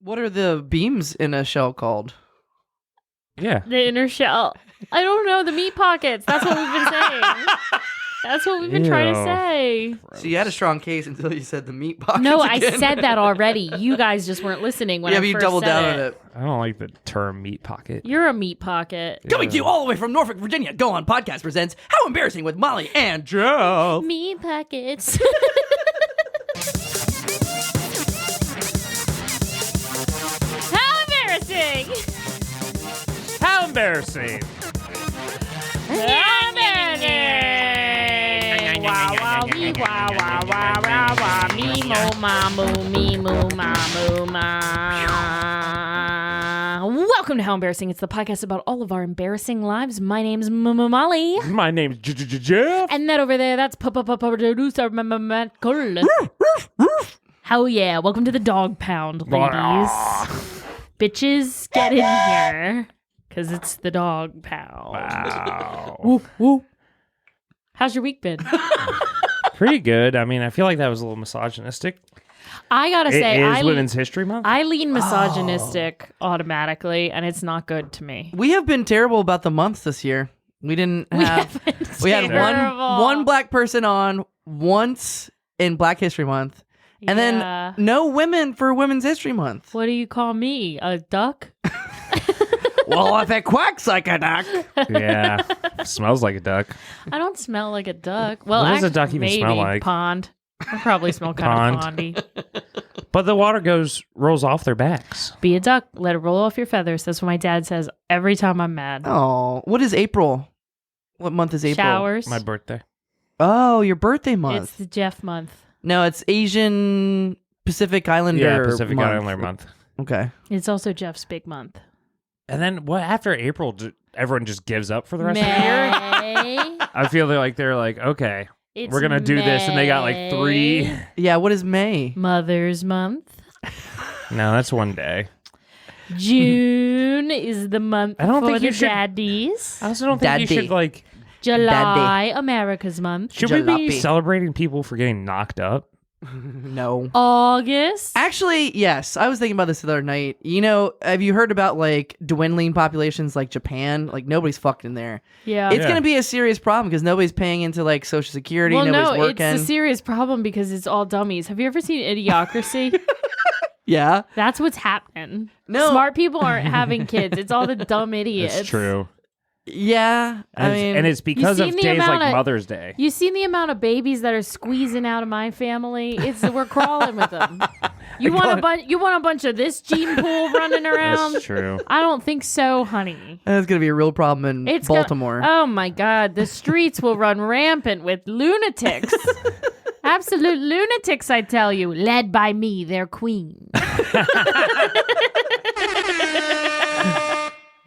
What are the beams in a shell called? Yeah. The inner shell. I don't know. The meat pockets. That's what we've been saying. That's what we've been trying to say. So you had a strong case until you said the meat pockets. No, I again. said that already. You guys just weren't listening when I but first you doubled said down it. on it. I don't like the term meat pocket. You're a meat pocket. Coming to you all the way from Norfolk, Virginia, Go On Podcast presents How Embarrassing with Molly and Joe. Meat pockets. How embarrassing! How embarrassing. How embarrassing! Wow, wow, wee, wow, wow, wow, wow, wow, me, mo, ma, moo, me, moo, ma, moo, ma. Welcome to How Embarrassing. It's the podcast about all of our embarrassing lives. My name's Molly. My name's Jeff. And that over there, that's producer Matt Cole. Hell yeah. Welcome to the dog pound, ladies. Bitches, get in here. Because it's the dog pound. Wow. Woo, woo. How's your week been? Pretty good. I mean, I feel like that was a little misogynistic. I gotta say, it is Women's History Month. I lean misogynistic automatically, and it's not good to me. We have been terrible about the months this year. We didn't have. We had one black person on once in Black History Month, and then no women for Women's History Month. What do you call me? A duck? Well, if it quacks like a duck. Yeah. Smells like a duck. I don't smell like a duck. Well, What does a actually, duck even maybe smell like? Pond. I probably smell kind of pondy. But the water rolls off their backs. Be a duck. Let it roll off your feathers. That's what my dad says every time I'm mad. Oh, what is April? What month is April? Showers. My birthday. Oh, your birthday month. It's the Jeff month. No, it's Asian Pacific Islander Yeah, Pacific month. Islander month. Okay. It's also Jeff's big month. And then what? After April, everyone just gives up for the rest May. of the year. I feel they're like, okay, It's we're gonna do this, and they got like 3. Yeah, what is May? Mother's month. No, that's one day. June is the month I don't for think the you should- daddies. I also don't think you Daddy. should like. July, America's month. Should we be Jalopy. celebrating people for getting knocked up? No. August. Actually, yes. I was thinking about this the other night. You know, have you heard about like dwindling populations like Japan? Like nobody's fucked in there. Yeah. It's going to be a serious problem because nobody's paying into like Social Security. Well, nobody's no, working. it's a serious problem because it's all dummies. Have you ever seen Idiocracy? Yeah. That's what's happening. No. Smart people aren't having kids. It's all the dumb idiots. That's true. Yeah. I mean, And it's because of seen the days amount like of- Mother's Day. You seen the amount of babies that are squeezing out of my family? We're crawling with them. You want a bunch of this gene pool running around? That's true. I don't think so, honey. that's going to be a real problem in It's Baltimore. Oh my God, the streets will run rampant with lunatics. Absolute lunatics, I tell you, led by me, their queen.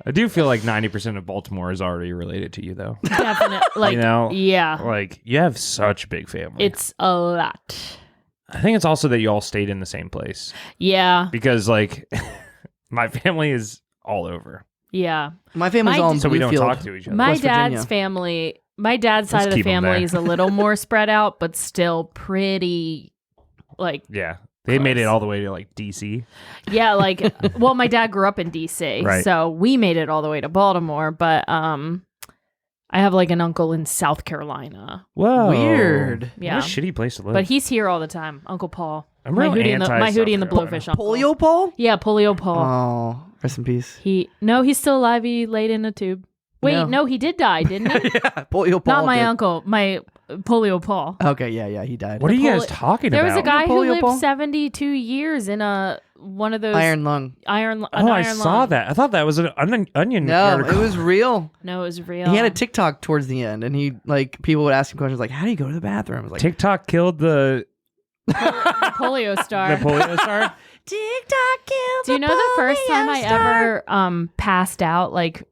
I do feel like 90% of Baltimore is already related to you, though. Definitely, like, You know? yeah, Like, you have such a big family. it's a lot. I think it's also that you all stayed in the same place. Yeah, Because, like, my family is all over. yeah. My family's all in So we don't Bluefield. talk to each other. My West dad's Virginia. family, my dad's side Let's of the keep 'em family there. is a little more spread out, but still pretty, like, Yeah. They made it Close. all the way to, like, D.C. yeah, like, well, my dad grew up in D.C., Right. so we made it all the way to Baltimore, but I have, like, an uncle in South Carolina, Whoa. Weird. Yeah. What a shitty place to live. but he's here all the time, Uncle Paul. I'm my real Hootie and the anti-South Hootie and the Carolina. Blowfish uncle. Polio Paul? Yeah, Polio Paul. Oh, rest in peace. He's still alive. He laid in a tube. Wait, no, he did die, didn't he? Yeah, Polio Paul. Not my did. uncle, my Polio Paul. Okay, yeah, he died. What are you guys talking There about? was a guy who Polio lived Paul? 72 years in one of those Iron lung. iron I saw lung. that. I thought that was an onion No, article. it was real. No, it was real. He had a TikTok towards the end, and he like people would ask him questions like, "How do you go to the bathroom?" I was like, TikTok killed the polio star. polio star. TikTok killed. Do you know the first time I ever passed out, like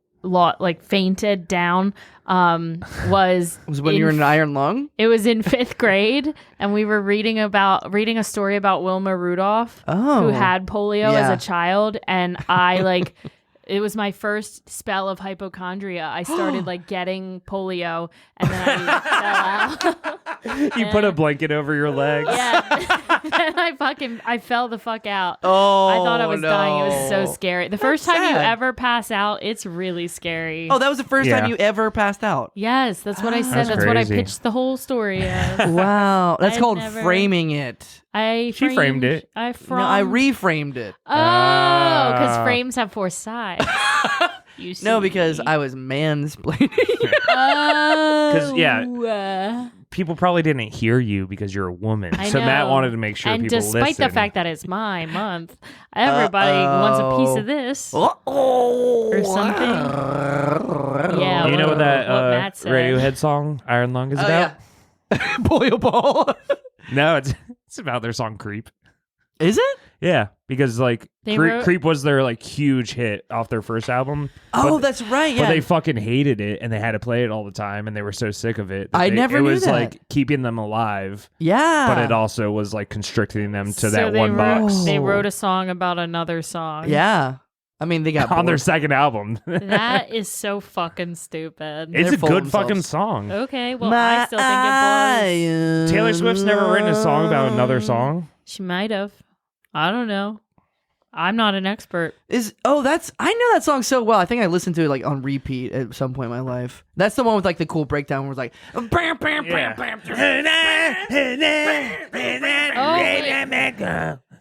fainted down, was when you were in an iron lung? It was in 5th grade, and we were reading a story about Wilma Rudolph, Oh, who had polio Yeah. as a child, and I like It was my first spell of hypochondria. I started like getting polio, and then I fell out. You put a blanket over your legs. Yeah. Then I fell the fuck out. Oh, I thought I was dying. It was so no. scary. The first That's time you sad. ever pass out, it's really scary. Oh, that was the first Yeah. time you ever passed out. Yes, that's what I said. That's That's what I crazy. pitched the whole story as. Wow, that's I've called never- framing it. She framed it. I No, I reframed it. Oh, because frames have 4 sides. You see. No, because I was mansplaining. Oh. yeah. People probably didn't hear you because you're a woman. I So Matt know. wanted to make sure and people despite the listened. fact that it's my month, everybody wants a piece of this. Or something. Yeah, You know what that what Matt said. Radiohead song Iron Lung is about? Yeah. Boyle Ball. No, it's about their song Creep. Is it? Yeah, because like They Creep, wrote- Creep was their like huge hit off their first album. Oh, but, that's right. Yeah. But they fucking hated it and they had to play it all the time and they were so sick of it. That I they- never It knew was that. like keeping them alive, yeah. but it also was like constricting them to So that they one box. They wrote a song about another song. Yeah. I mean, they got On their bored. second album. That is so fucking stupid. It's They're a full of good themselves. fucking song. Okay, well, I still think it blows. Taylor Swift's never written a song about another song. She might have. I don't know. I'm not an expert. I know that song so well. I think I listened to it like on repeat at some point in my life. That's the one with like the cool breakdown where it's like bam, bam, bam, bam.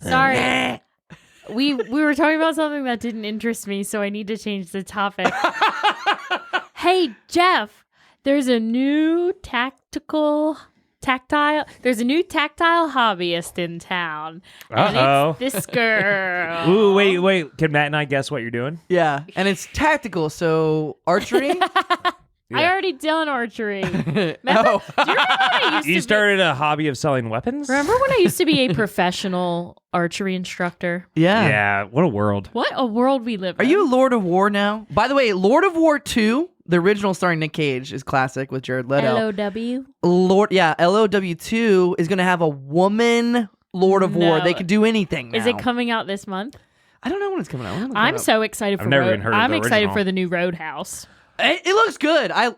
Sorry. We were talking about something that didn't interest me, so I need to change the topic. Hey, Jeff, there's a new tactile hobbyist in town. And Uh-oh. it's this girl. Ooh, wait. Can Matt and I guess what you're doing? Yeah, and it's tactical, so archery. I already done archery. Oh. Do you remember when I used You to started a hobby of selling weapons? Remember when I used to be a professional archery instructor? Yeah. Yeah, what a world. What a world we live Are in. you a Lord of War now? By the way, Lord of War 2, the original starring Nick Cage, is classic with Jared Leto. LOW? LOW2 is going to have a woman Lord of War. No. They could do anything now. Is it coming out this month? I don't know when it's coming out. I'm so excited for I've never even heard of I'm the excited original. for the new Roadhouse. It looks good. I'm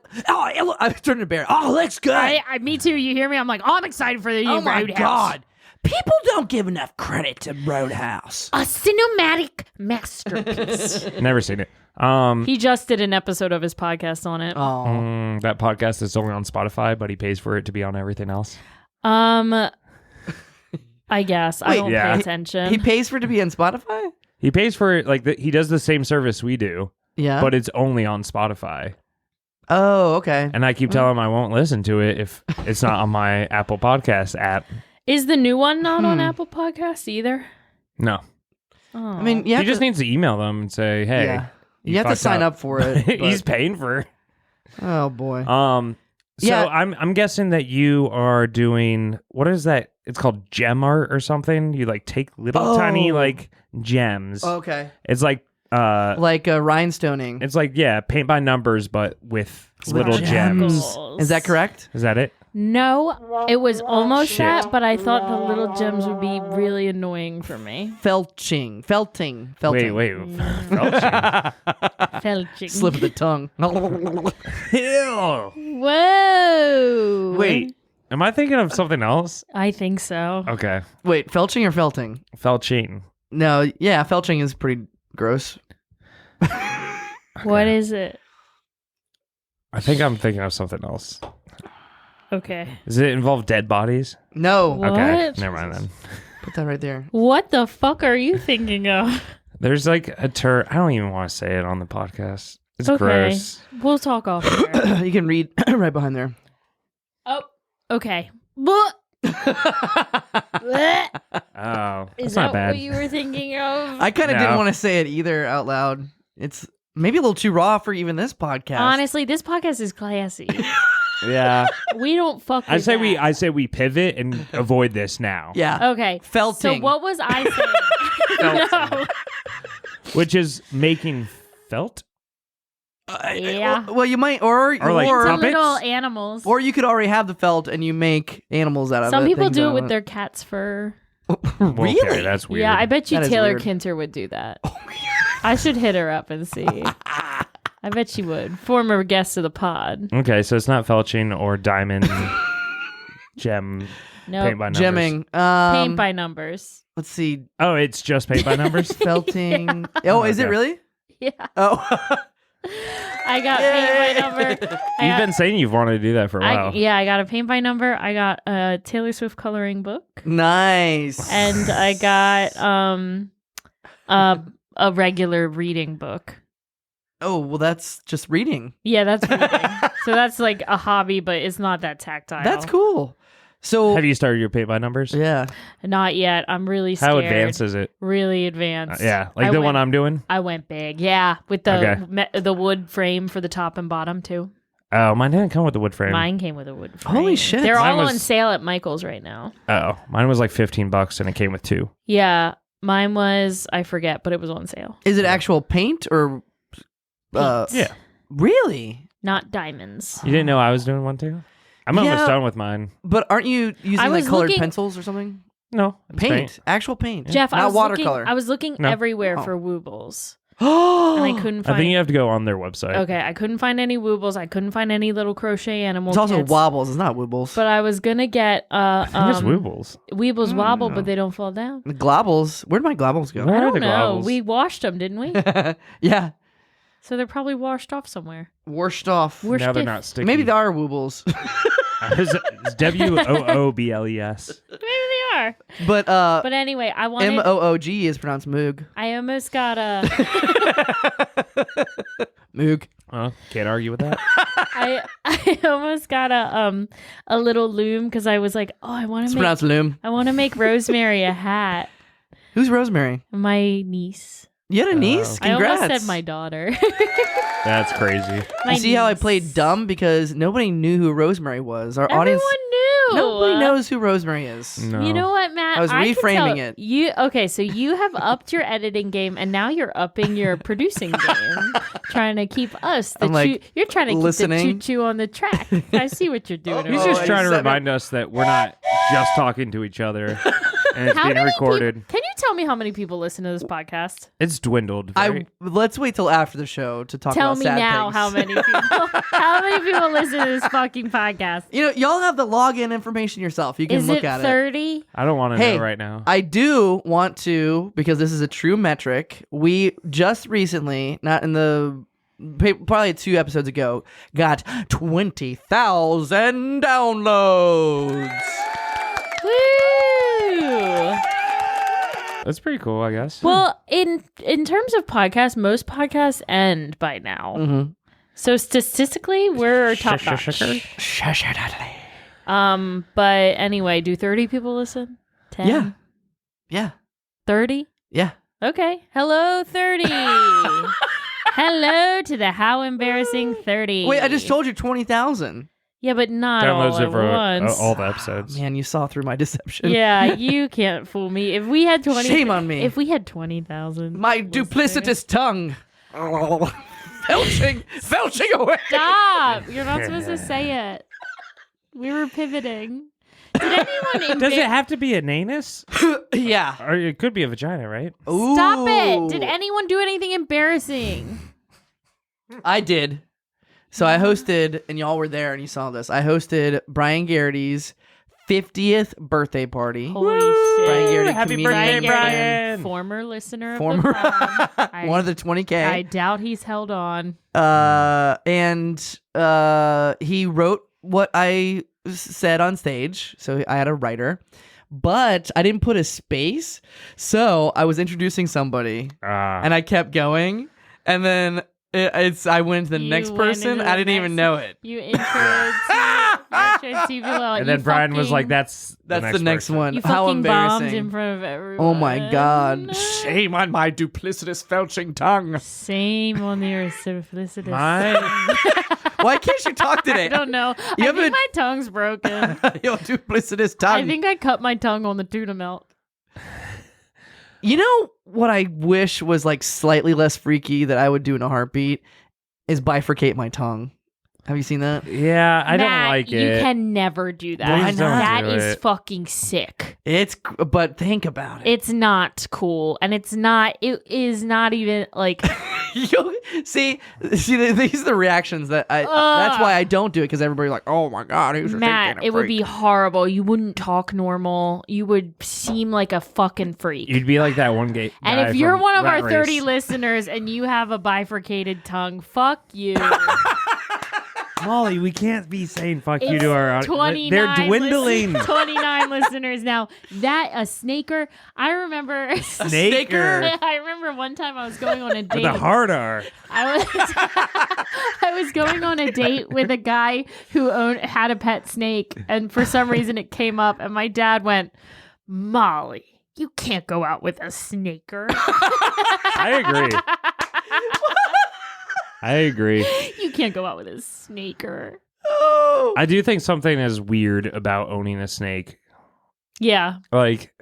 turning to bear. Oh, it looks good. Me too. You hear me? I'm like, oh, I'm excited for the new Oh my Roadhouse. God. People don't give enough credit to Roadhouse. A cinematic masterpiece. Never seen it. He just did an episode of his podcast on it. Oh. That podcast is only on Spotify, but he pays for it to be on everything else. I guess. I Wait, don't yeah. pay attention. He pays for it to be on Spotify? He pays for it like he does the same service we do, Yeah. but it's only on Spotify. Oh, okay. And I keep telling him I won't listen to it if it's not on my Apple Podcast app. Is the new one not on Apple Podcasts either? No. Oh. I mean, you He have just to, needs to email them and say, hey. yeah. You have to fucked sign up for it. He's but- paying for it. Oh, boy. So Yeah. I'm guessing that you are doing, what is that? It's called gem art or something. You like take little tiny Oh. like gems. Okay. It's like Like rhinestoning. it's like paint by numbers, but with little gems. gems. Is that correct? Is that it? No, it was almost Shit. that, but I thought the little gems would be really annoying for me. Felting. Wait. Felching. Slip of the tongue. Ew. Whoa. Wait, am I thinking of something else? I think so. Okay. Wait, felching or felting? Felching. No, yeah, felching is pretty gross. What is it? I think I'm thinking of something else. Okay. Does it involve dead bodies? No. What? Okay, never mind then. Put that right there. What the fuck are you thinking of? There's like a term. I don't even want to say it on the podcast. It's Okay. gross. We'll talk off here. You can read right behind there. Oh, okay. Bleh. Bleh. Oh, Is that's that not bad. what you were thinking of? I kind of No. didn't want to say it either out loud. It's maybe a little too raw for even this podcast. Honestly, this podcast is classy. Yeah, We don't fuck with I say we pivot and avoid this now. Yeah. Okay. Felting. So what was I saying? No. Which is making felt. Yeah. Well, you might, or like Into puppets? little animals. or you could already have the felt and you make animals out of it. Some people things do out it of with their cat's fur. Really? Okay, that's weird. Yeah, I bet you That is Taylor weird. Kinter would do that. I should hit her up and see. I bet she would. Former guest of the pod. Okay, so it's not felching or diamond gem paint by numbers. Gemming. Paint by numbers. Let's see. Oh, it's just paint by numbers? Felting. Yeah. Oh, is it really? Yeah. Oh. I got paint by number. You've been saying you've wanted to do that for a while. I got a paint by number. I got a Taylor Swift coloring book. Nice. And I got a regular reading book. Oh, well, that's just reading. Yeah, that's reading. So that's like a hobby, but it's not that tactile. That's cool. So have you started your paint by numbers? Yeah. Not yet. I'm really scared. How advanced is it? Really advanced. Yeah, like one I'm doing? I went big. Yeah, with the wood frame for the top and bottom too. Oh, mine didn't come with the wood frame. Mine came with a wood frame. Holy shit. They're all on sale at Michael's right now. Oh, mine was like $15 and it came with 2. Yeah, mine was, I forget, but it was on sale. Is it actual paint or... yeah. Really? Not diamonds. You didn't know I was doing one too? I'm almost done with mine. But aren't you using like colored pencils or something? No. Paint. Actual paint. Jeff, not watercolor. I was looking everywhere for woobles. And I couldn't find... I think you have to go on their website. Okay, I couldn't find any woobles. I couldn't find any little crochet animal It's also kits. wobbles. It's not woobles. But I was going to get... I think it's woobles. Weebles wobble, but they don't fall down. The globbles. Where'd my globbles go? Where I are don't the know. globbles? We washed them, didn't we? Yeah. So they're probably washed off somewhere. Washed off. Now they're not sticky. Maybe they are woobles. It's WOOBLES. Maybe they are. But anyway, I wanted... MOOG is pronounced Moog. I almost got a... Moog. Can't argue with that. I almost got a little loom because I was like, oh, I want It's to pronounced loom. I want to make Rosemary a hat. Who's Rosemary? My niece. You had a niece? Congrats. I almost said my daughter. That's crazy. You see how I played dumb because nobody knew who Rosemary was. Our audience. Everyone knew. Nobody knows who Rosemary is. No. You know what, Matt? I was reframing it. Okay, so you have upped your editing game, and now you're upping your producing game, trying to keep us. You're trying to keep the choo-choo on the track. I see what you're doing. He's just trying to remind us that we're not just talking to each other, and it's being recorded. Can you tell me how many people listen to this podcast? It's dwindled. Let's wait till after the show to talk Tell about me sad now things. how many people. How many people listen to this fucking podcast? You know, y'all have the login information yourself. You can look at it. 30? I don't want to know right now. I do want to, because this is a true metric. We just recently, not in the probably 2 episodes ago, got 20,000 downloads. Woo! That's pretty cool, I guess. Well, in terms of podcasts, most podcasts end by now. Mm-hmm. So statistically, we're top notch. But anyway, do 30 people listen? 10? Yeah. Yeah. 30? Yeah. Okay. Hello, 30. Hello to the How Embarrassing 30. Wait, I just told you 20,000. Yeah, but not Downloads all at once. all the episodes. Man, you saw through my deception. Yeah, you can't fool me. If we had 20, Shame on me. If we had 20,000, My duplicitous tongue. Felching away. Stop! You're not supposed to say it. We were pivoting. Did anyone Does it have to be an anus? Yeah. Or it could be a vagina, right? Ooh. Stop it! Did anyone do anything embarrassing? I did. So I hosted, and y'all were there, and you saw this. I hosted Brian Garraty's 50th birthday party. Holy shit! Brian Garraty, Happy comedian, birthday, Brian! Former listener of Former, the pod. one of the 20K. I doubt he's held on. And he wrote what I said on stage, so I had a writer, but I didn't put a space, so I was introducing somebody, and I kept going, and then I went to the next person. I didn't even know it. You introed and then Brian was like, "That's the next one." You How fucking embarrassing! bombed in front of everyone. Oh my god! Shame on my duplicitous felching tongue. Shame on your simplicity. Why can't you talk today? I don't know. I think my tongue's broken. Your duplicitous tongue. I think I cut my tongue on the tuna melt. You know what I wish was like slightly less freaky that I would do in a heartbeat is bifurcate my tongue. Have you seen that? Yeah, I don't Matt, like it. You can never do that. Please don't That do is it. fucking sick. But think about it. It's not cool, and it is not even like. see, these are the reactions that that's why I don't do it, because everybody's like, oh my God, who's Matt, it would be horrible. You wouldn't talk normal. You would seem like a fucking freak. You'd be like that one guy. And if you're from one of Rat our 30 Race. listeners and you have a bifurcated tongue, fuck you. Molly, we can't be saying fuck you It's to our audience. 29 They're dwindling. 29 listeners now. A snaker. I remember. Snaker. I remember one time I was going on a date. The hard R. I was going on a date with a guy who had a pet snake, and for some reason it came up, and my dad went, Molly, you can't go out with a snaker. I agree. I agree. You can't go out with a snaker. Oh. I do think something is weird about owning a snake. Yeah. Like,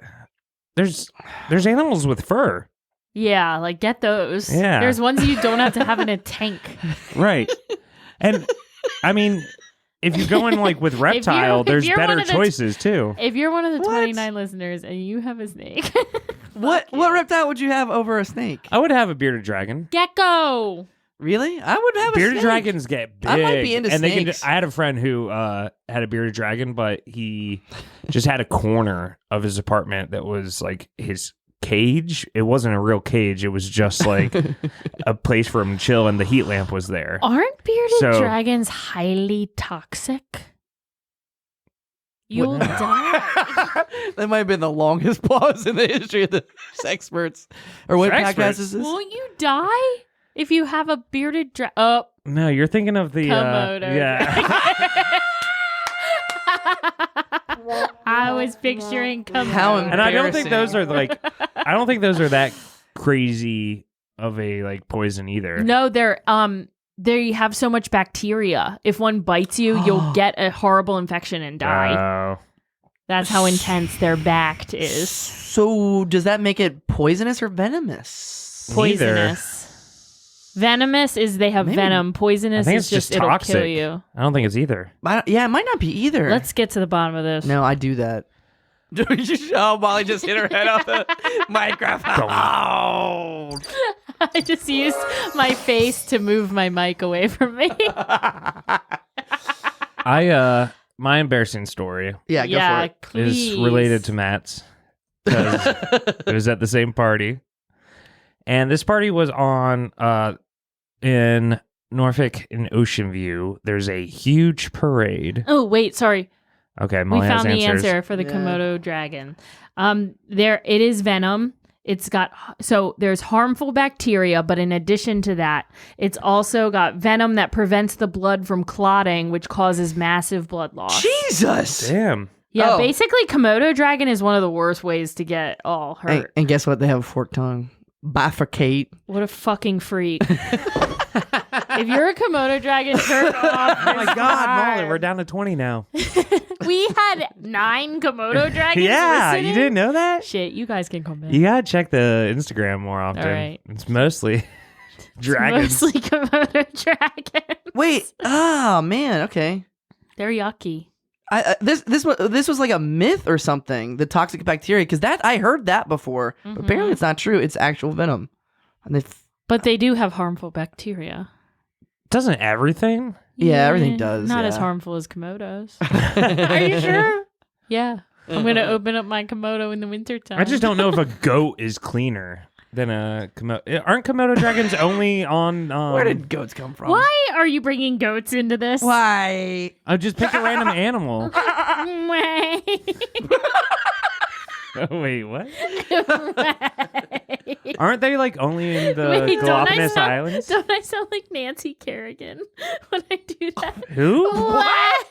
there's animals with fur. Yeah, like get those. Yeah. There's ones you don't have to have in a tank. Right. And, I mean, if you're going, like, with reptile, there's better choices, too. If you're one of the What? 29 listeners and you have a snake. What reptile would you have over a snake? I would have a bearded dragon. Gecko. Really? I would have a Bearded snake. dragons get big. I might be into and snakes. I had a friend who had a bearded dragon, but he just had a corner of his apartment that was like his cage. It wasn't a real cage. It was just like a place for him to chill, and the heat lamp was there. Aren't bearded So- dragons highly toxic? You'll What- die. That might have been the longest pause in the history of the Sexperts. Or what Sexperts? podcast is this? Won't you die if you have a bearded dragon? Oh, No, you're thinking of the Komodo. yeah. I was picturing Komodo. How And I don't think Embarrassing. those are like I don't think those are that crazy of a like poison either. No, they have so much bacteria. If one bites you, you'll get a horrible infection and die. Oh. That's how intense their bact is. So does that make it poisonous or venomous? Neither. Poisonous. Venomous is they have Maybe. venom. I Poisonous think is it's just it'll toxic. kill you. I don't think it's either. Yeah, it might not be either. Let's get to the bottom of this. No, I do that. Oh, Molly just hit her head off the microphone. Oh. I just used my face to move my mic away from me. My embarrassing story Yeah, go for it. please. is related to Matt's because it was at the same party, and this party was on in Norfolk in Ocean View. There's a huge parade. Oh, wait, sorry. Okay, We Molly has found the answers. answer for the Yeah. Komodo dragon. It is venom. There's harmful bacteria, but in addition to that, it's also got venom that prevents the blood from clotting, which causes massive blood loss. Jesus. Damn. Yeah, Oh. basically, Komodo dragon is one of the worst ways to get all hurt. And guess what? They have a forked tongue. Bifurcate. What a fucking freak. If you're a Komodo dragon, jerk off. Oh my God, Molly, we're down to 20 now. We had 9 Komodo dragons Yeah, listening? you didn't know that? Shit, you guys can come back. You gotta check the Instagram more often. All right. It's mostly dragons. Mostly Komodo dragons. Wait. Oh man. Okay. They're yucky. This was like a myth or something. The toxic bacteria, because I heard that before. But apparently it's not true. It's actual venom. And But they do have harmful bacteria. Doesn't everything? Yeah, everything does, Not yeah. as harmful as Komodos. Are you sure? Yeah. I'm going to open up my Komodo in the wintertime. I just don't know if a goat is cleaner than a Komodo. Aren't Komodo dragons only on... where did goats come from? Why are you bringing goats into this? Why? I just pick a random animal. Oh, wait, what? Aren't they like only in the Wait, Galapagos Islands? Don't I sound like Nancy Kerrigan when I do that? Who? Why?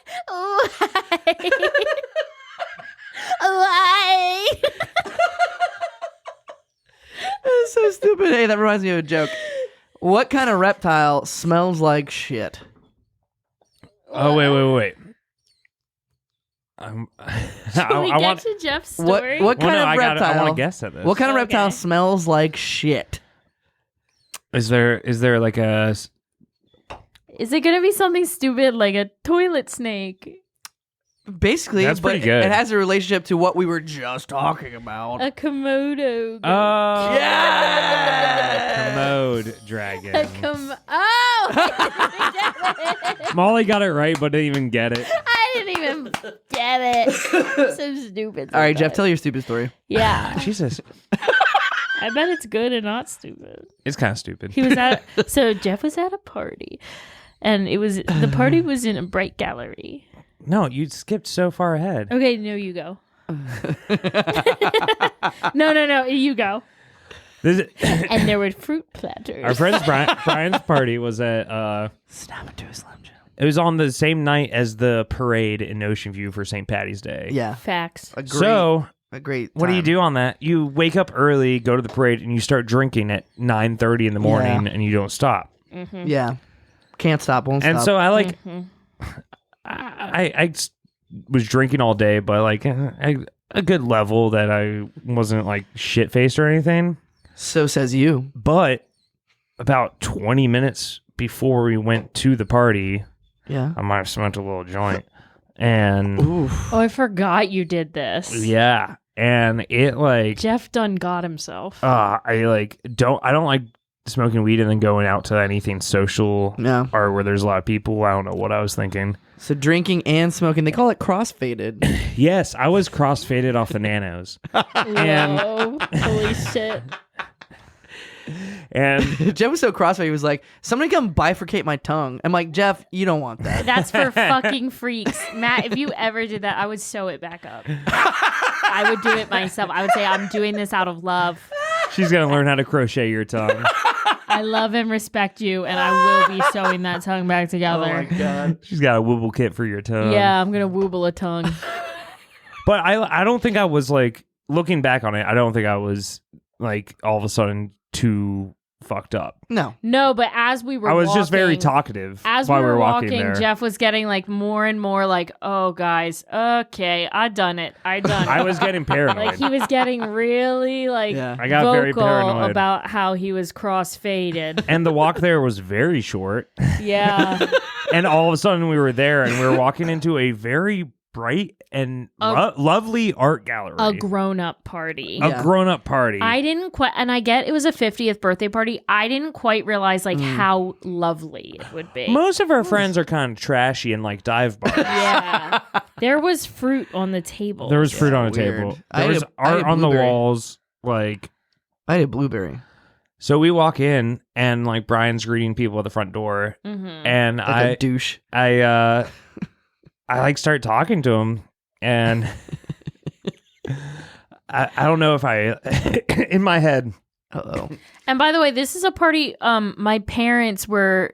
Why? That's so stupid. Hey, that reminds me of a joke. What kind of reptile smells like shit? Oh, wait. Should we I get want. to Jeff's What story? what Well, kind no, of I reptile? want to guess at this. What kind of reptile Okay. smells like shit? Is there like a? Is it gonna be something stupid like a toilet snake? Basically, That's but pretty good. it has a relationship to what we were just talking about. A Komodo. Oh, yeah! Commode dragon. Oh! Molly got it right, but didn't even get it. I didn't even get it. So stupid. All right, Jeff, tell your stupid story. Yeah. Jesus, I bet it's good and not stupid. it's kind of stupid. So Jeff was at a party, and the party was in a bright gallery. No, you skipped so far ahead. Okay, no, you go. No, you go. And there were fruit platters. Our friend Brian's party was at Snap into a Slim Jim. it was on the same night as the parade in Ocean View for St. Patty's Day. Yeah. Facts. A great So what do you time. do on that? You wake up early, go to the parade, and you start drinking at 9:30 in the morning, Yeah. and you don't stop. Mm-hmm. Yeah. Can't stop, won't And stop. so I like, Mm-hmm. I was drinking all day, but like a good level that I wasn't like shit faced or anything. So says you. But about 20 minutes before we went to the party, Yeah. I might have smoked a little joint, and Oof. Oh, I forgot you did this. yeah, and it like Jeff done got himself. I don't like smoking weed and then going out to anything social No. or where there's a lot of people. I don't know what I was thinking. So drinking and smoking, they call it crossfaded. Yes, I was crossfaded off the nanos. and- Whoa, holy shit. And Jeff was so crossfaded, he was like, somebody come bifurcate my tongue. I'm like, Jeff, you don't want that. That's for fucking freaks. Matt, if you ever did that, I would sew it back up. I would do it myself. I would say, I'm doing this out of love. she's going to learn how to crochet your tongue. I love and respect you, and I will be sewing that tongue back Oh together. my God. She's got a wooble kit for your tongue. Yeah, I'm going to wooble a tongue. But I don't think I was like, looking back on it, I don't think I was like all of a sudden too fucked up. No. No, but as we were I was just very walking- talkative As while we were walking walking, there. Jeff was getting like more and more like, oh, guys, okay, I done it. I was getting paranoid. Like he was getting really like Yeah. I got very vocal paranoid. about how he was cross-faded. And the walk there was very short. Yeah. And all of a sudden we were there and we were walking into a very bright and lovely art gallery. A grown-up party. A Yeah. grown-up party. I didn't quite, and I get it was a 50th birthday party. I didn't quite realize like how lovely it would be. Most of our friends are kind of trashy and like dive bars. Yeah. There was fruit on the table. There was fruit on the Weird. table. I There had was a- I had art a on the blueberry. walls. Like, I had a blueberry. so we walk in and like Brian's greeting people at the front door, and Like a douche. I like start talking to him, and I don't know if I in my head. Uh-oh. And by the way, this is a party my parents were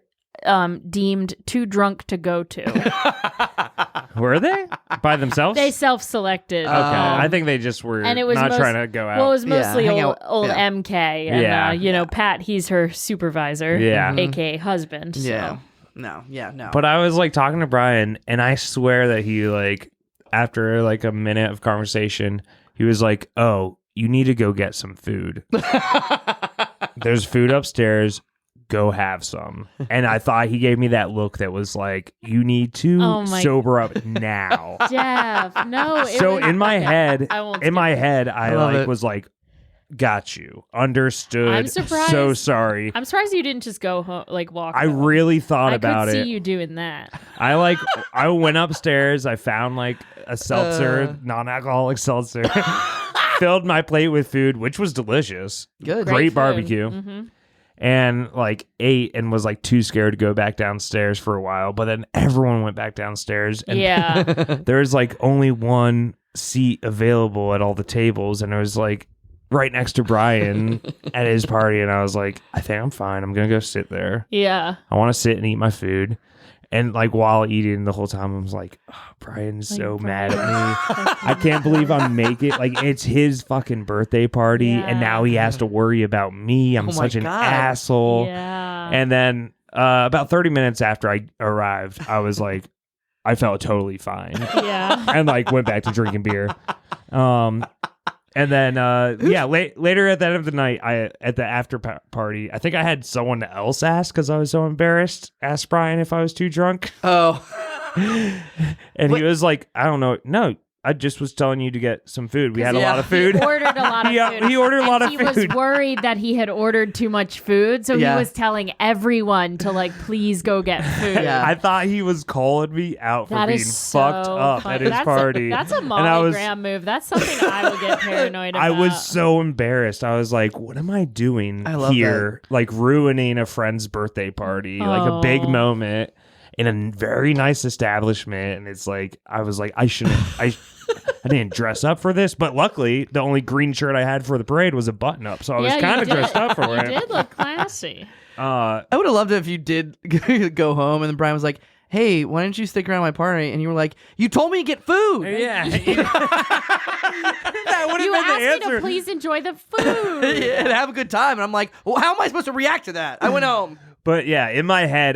deemed too drunk to go to. Were they by themselves? They self-selected. Okay, I think they just were and it was not most- trying to go out. Well, it was mostly hang old, out. old Yeah. MK. And, Yeah. you know, Pat, he's her supervisor. Yeah. AKA husband. So. Yeah. No. But I was like talking to Brian, and I swear that he like after like a minute of conversation, he was like, "Oh, you need to go get some food. There's food upstairs. Go have some." And I thought he gave me that look that was like, "You need to Oh my- sober up now." Jeff, no. It So was, in my okay, head, I won't in my head, I love like it. was like, "Got you, understood. I'm surprised- So sorry." I'm surprised you didn't just go home, like walk. I home. really thought I about could it. see you doing that. I went upstairs. I found like a seltzer, non-alcoholic seltzer. Filled my plate with food, which was delicious. Good. Great food. barbecue. Mm-hmm. And like ate and was like too scared to go back downstairs for a while. But then everyone went back downstairs. And Yeah. there was like only one seat available at all the tables. And it was like right next to Brian at his party. And I was like, I think I'm fine. I'm going to go sit there. Yeah. I want to sit and eat my food. And like while eating the whole time, I was like, oh, Brian's Like, so Brian. mad at me. I can't believe I'm making like it's his fucking birthday party, and now he has to worry about me. I'm Oh my such an God. asshole. Yeah. And then about 30 minutes after I arrived, I was like, I felt totally fine, yeah. and like went back to drinking beer. And then, later at the end of the night, at the after party, I think I had someone else ask because I was so embarrassed. Ask Brian if I was too drunk. Oh. And he was like, I don't know. No, I just was telling you to get some food. We had a lot of food. He ordered a lot of food. He ordered a lot of food. He was worried that he had ordered too much food, so he was telling everyone to like, please go get food. Yeah. I thought he was calling me out for being fucked up at his party. That's a Molly Graham move. That's something I would get paranoid about. I was so embarrassed. I was like, what am I doing here? That. Like ruining a friend's birthday party, like a big moment in a very nice establishment. And it's like, I was like, I didn't dress up for this, but luckily the only green shirt I had for the parade was a button up. So I was kind of dressed up for it. You did look classy. I would have loved it if you did go home and then Brian was like, hey, why didn't you stick around my party? And you were like, you told me to get food. Yeah. That would have been the answer. You asked me to please enjoy the food. And have a good time. And I'm like, well, how am I supposed to react to that? I went home. But yeah, in my head,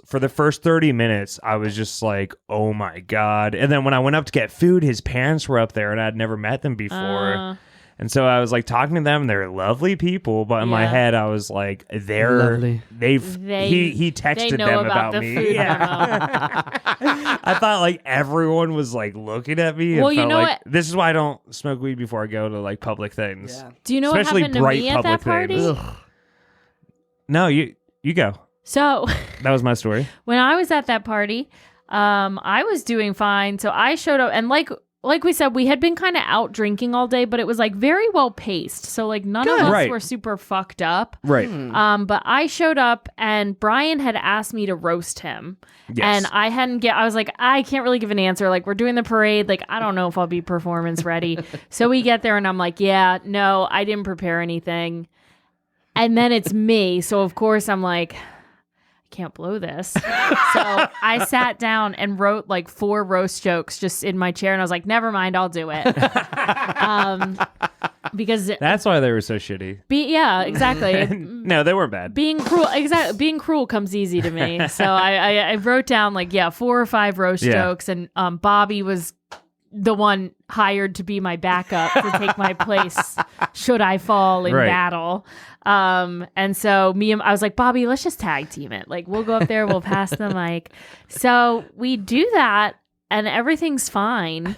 for the first 30 minutes, I was just like, oh my God. And then when I went up to get food, his parents were up there and I'd never met them before. And so I was like talking to them. They're lovely people. But in my head, I was like, he texted them about me. Food. Yeah. I thought like everyone was like looking at me. Well, and you know like, what? This is why I don't smoke weed before I go to like public things. Yeah. Do you know Especially what happened to me at that party? No, you go. So that was my story. When I was at that party, I was doing fine. So I showed up and like we said, we had been kind of out drinking all day, but it was like very well paced. So like none of us were super fucked up. Right. But I showed up and Brian had asked me to roast him. Yes. And I was like, I can't really give an answer. Like we're doing the parade. Like, I don't know if I'll be performance ready. So we get there and I'm like, yeah, no, I didn't prepare anything. And then it's me. So of course I'm like, can't blow this. So I sat down and wrote like 4 roast jokes just in my chair and I was like, never mind, I'll do it. Because that's why they were so shitty. Yeah, exactly. No, they weren't bad. Being cruel comes easy to me. So I wrote down like 4 or 5 roast jokes and Bobby was the one hired to be my backup to take my place should I fall in battle. And so I was like, Bobby, let's just tag team it. Like we'll go up there, we'll pass the mic. So we do that and everything's fine.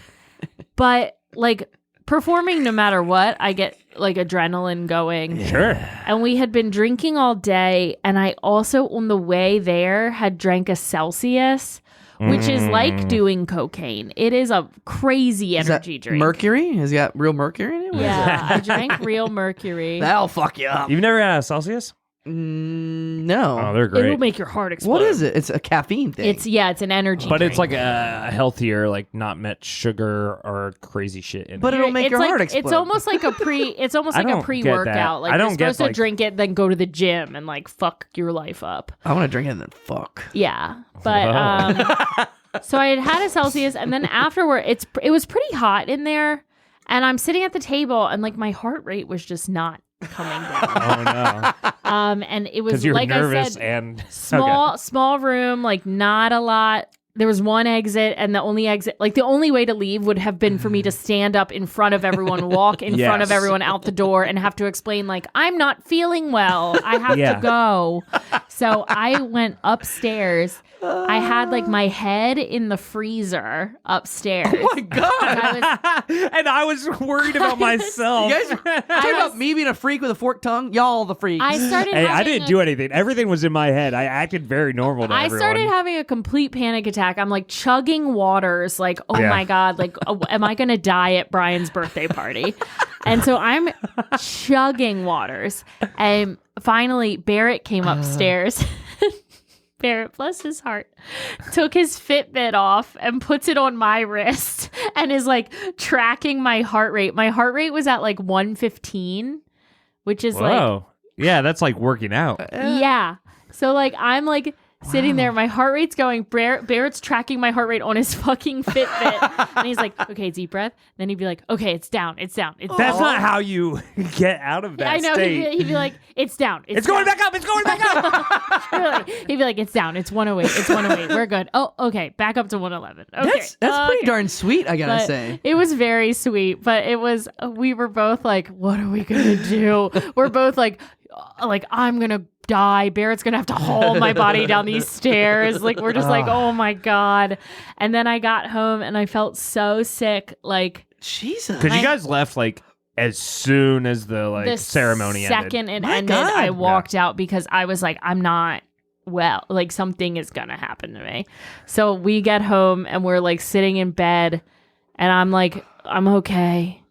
But like performing no matter what, I get like adrenaline going. Sure. And we had been drinking all day. And I also on the way there had drank a Celsius, which is like doing cocaine. It is a crazy energy drink. Mercury? Has he got real mercury in it? Yeah, I drank real mercury. That'll fuck you up. You've never had a Celsius? No. Oh, they're great. It'll make your heart explode. What is it? It's a caffeine thing. It's an energy but drink. It's like a healthier, like not much sugar or crazy shit in it. But it'll make your heart explode. It's almost like a pre-workout. Like you're supposed to drink it, then go to the gym and like fuck your life up. I want to drink it and then fuck. Yeah. But so I had a Celsius and then afterward it was pretty hot in there and I'm sitting at the table and like my heart rate was just not coming down. Oh no. And it was you're like nervous I said, and small room, like not a lot. There was one exit and the only way to leave would have been for me to stand up in front of everyone, walk in front of everyone out the door and have to explain like, I'm not feeling well. I have to go. So I went upstairs. I had like my head in the freezer upstairs. Oh my God. And I was worried about myself. You guys are talking about me being a freak with a forked tongue? Y'all the freaks. I didn't do anything. Everything was in my head. I acted very normal to everyone. I started having a complete panic attack. I'm like chugging waters, like, oh my God, like, am I going to die at Brian's birthday party? And so I'm chugging waters. And finally, Barrett came upstairs. Barrett, bless his heart, took his Fitbit off and puts it on my wrist and is like tracking my heart rate. My heart rate was at like 115, which is yeah, that's like working out. Yeah. So like I'm like sitting there. My heart rate's going. Barrett's tracking my heart rate on his fucking Fitbit. And he's like, okay, deep breath. Then he'd be like, okay, it's down. It's down. It's That's down. not how you get out of that I know. state. He'd be like, it's down. It's going back up. It's going back up. Really, he'd be like, it's down. It's 108. It's 108. We're good. Oh, okay. Back up to 111. Okay. That's pretty darn sweet, I gotta But say. it was very sweet, but we were both like, what are we gonna do? We're both like I'm gonna die. Barrett's gonna have to haul my body down these stairs. Like, we're just like, oh my God. And then I got home and I felt so sick. Like, Jesus. Because you guys left like as soon as the ceremony ended. The second it My ended, God. I walked out because I was like, I'm not well. Like, something is gonna happen to me. So we get home and we're like sitting in bed, and I'm like, I'm okay.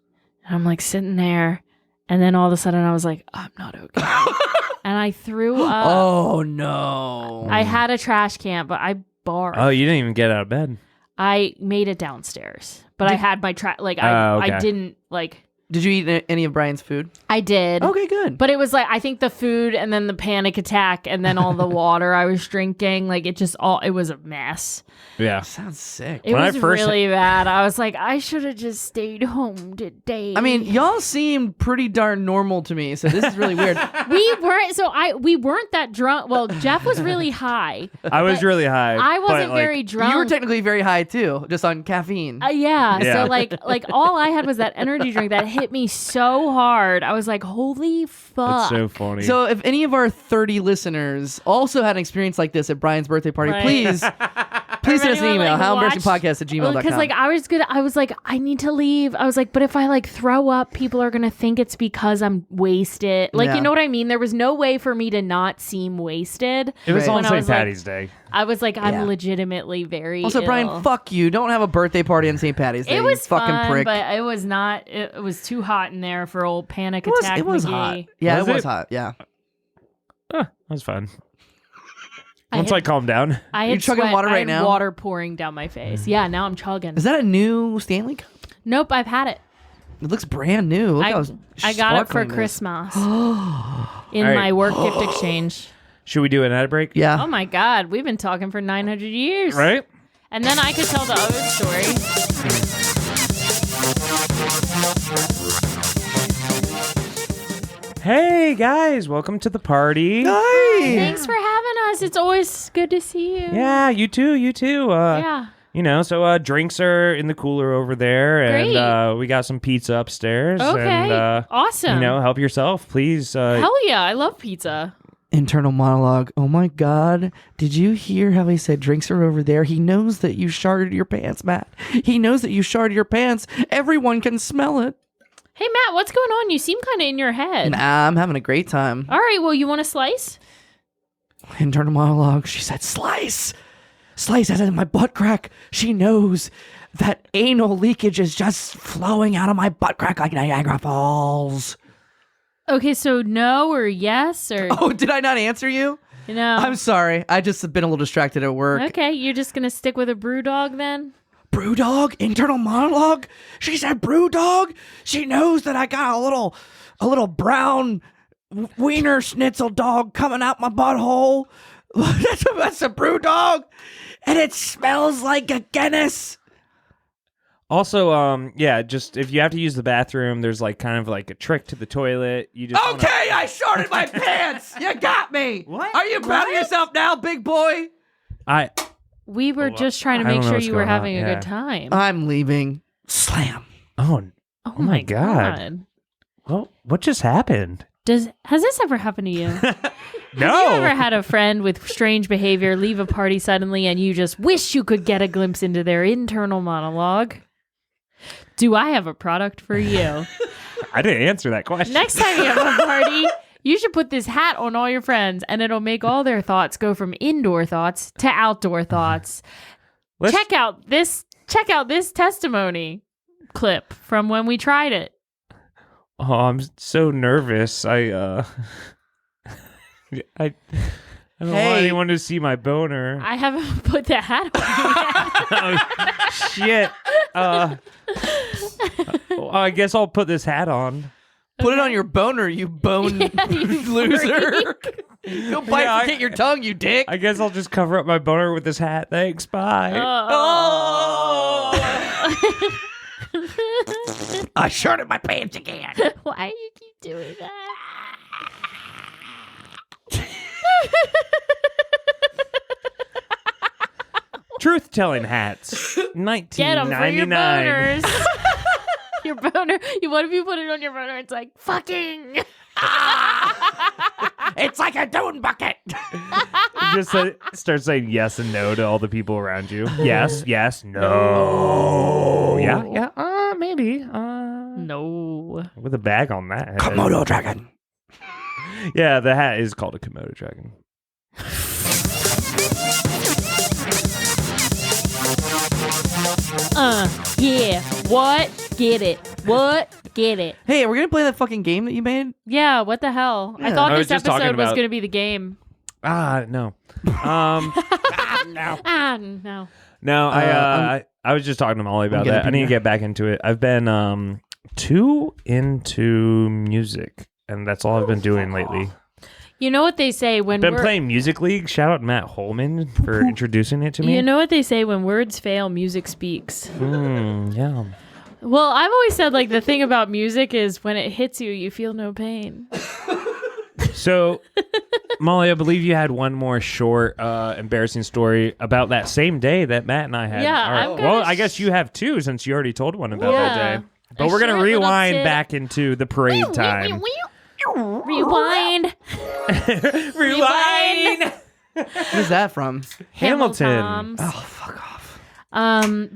And I'm like sitting there, and then all of a sudden I was like, I'm not okay. And I threw up. Oh, no. I had a trash can, but I barfed. Oh, you didn't even get out of bed. I made it downstairs, but I had my okay. I didn't like. Did you eat any of Brian's food? I did. Okay, good. But it was like, I think the food and then the panic attack and then all the water I was drinking, like it was a mess. Yeah. Sounds sick. It When I was first- really bad. I was like, I should have just stayed home today. I mean, y'all seem pretty darn normal to me, so this is really weird. we weren't that drunk. Well, Jeff was really high. I was really high. I wasn't but, like, very drunk. You were technically very high too, just on caffeine. Yeah. Yeah. So like all I had was that energy drink that hit me so hard. I was like, holy fuck. That's so funny. So if any of our 30 listeners also had an experience like this at Brian's birthday party, Right. please send us an anyone, email, like, howembarrassingpodcast@gmail.com. Because like I was like, I need to leave. I was like, but if I like throw up, people are gonna think it's because I'm wasted. Like, Yeah. you know what I mean? There was no way for me to not seem wasted. it was Right. on When I St. was, like- Patty's Day. I was like, I'm Yeah. legitimately very Also, ill. Brian, fuck you. Don't have a birthday party on St. Patty's Day. It was you fucking fun, prick. but it was not. It was too hot in there for old panic it was, attack. it was McGee. hot. Yeah, Was it was it? hot. Yeah. That was fun. I Once had- I calmed down. I You had chugging sweat- water I right had now? Water pouring down my face. Yeah, now I'm chugging. Is that a new Stanley Cup? Nope, I've had it. It looks brand new. Look I how got it for sparkling it is. Christmas in All my right. work gift exchange. Should we do an ad break? Yeah. Oh my God, we've been talking for 900 years. Right? And then I could tell the other story. Hey guys, welcome to the party. Hi. Thanks for having us. It's always good to see you. Yeah, you too. Yeah. You know, so drinks are in the cooler over there, Great. and we got some pizza upstairs. Okay. And, Awesome. you know, help yourself, please. Hell yeah, I love pizza. Internal monologue. Oh my God. Did you hear how he said drinks are over there? He knows that you sharted your pants, Matt. He knows that you sharted your pants. Everyone can smell it. Hey Matt, what's going on? You seem kind of in your head. Nah, I'm having a great time. All right, well, you want a slice? Internal monologue. She said, slice. Slice as in my butt crack. She knows that anal leakage is just flowing out of my butt crack like Niagara Falls. Okay, so no or yes or Oh, did I not answer you? you know. I'm sorry. I just have been a little distracted at work. Okay, you're just gonna stick with a brew dog then? Brew dog, internal monologue. She said brew dog. She knows that I got a little brown wiener schnitzel dog coming out my butthole. That's a brew dog, and it smells like a Guinness. Also, yeah, just if you have to use the bathroom, there's like kind of like a trick to the toilet. You just wanna- Okay, I shorted my pants. You got me. What? Are you proud of yourself now, big boy? We were Well, just trying to I don't make know sure what's you were going on, having a yeah. good time. I'm leaving. Slam. Oh my my God. Well, what just happened? Has this ever happened to you? No. Have you ever had a friend with strange behavior leave a party suddenly and you just wish you could get a glimpse into their internal monologue? Do I have a product for you? I didn't answer that question. Next time you have a party, you should put this hat on all your friends and it'll make all their thoughts go from indoor thoughts to outdoor thoughts. Check out this testimony clip from when we tried it. Oh, I'm so nervous. I don't want Hey. anyone to see my boner. I haven't put the hat on yet. Oh, shit. Well, I guess I'll put this hat on. Put it on your boner, you bone loser. Go bifurcate your tongue, you dick. I guess I'll just cover up my boner with this hat. Thanks. Bye. Oh. I shorted my pants again. Why do you keep doing that? Truth-telling hats. Get 'em for your 1999. boners. Your boner. What if you put it on your boner? It's like fucking. It's like a dune bucket. You just start saying yes and no to all the people around you. Yes, no. Yeah, maybe. No. With a bag on that. Komodo dragon. Yeah, the hat is called a Komodo dragon. Yeah. What? Get it. What? Get it. Hey, we're gonna play that fucking game that you made? Yeah, what the hell? Yeah. I thought I was this just talking episode was about- going to be the game. No. No. No, I was just talking to Molly about gonna that. I be need to there. get back into it. I've been too into music, and that's all I've been doing lately. You know what they say when Been playing Music League. Shout out Matt Holman for introducing it to me. You know what they say when words fail, music speaks. Yeah. Well, I've always said like the thing about music is when it hits you, you feel no pain. So, Molly, I believe you had one more short, embarrassing story about that same day that Matt and I had. Yeah, our- I've got well, a I guess you have two since you already told one about that Yeah. day. But A we're gonna short little rewind tip. back into the parade time. Rewind. Rewind. Who's that from? Hamilton. Hamiltons. Oh, fuck off.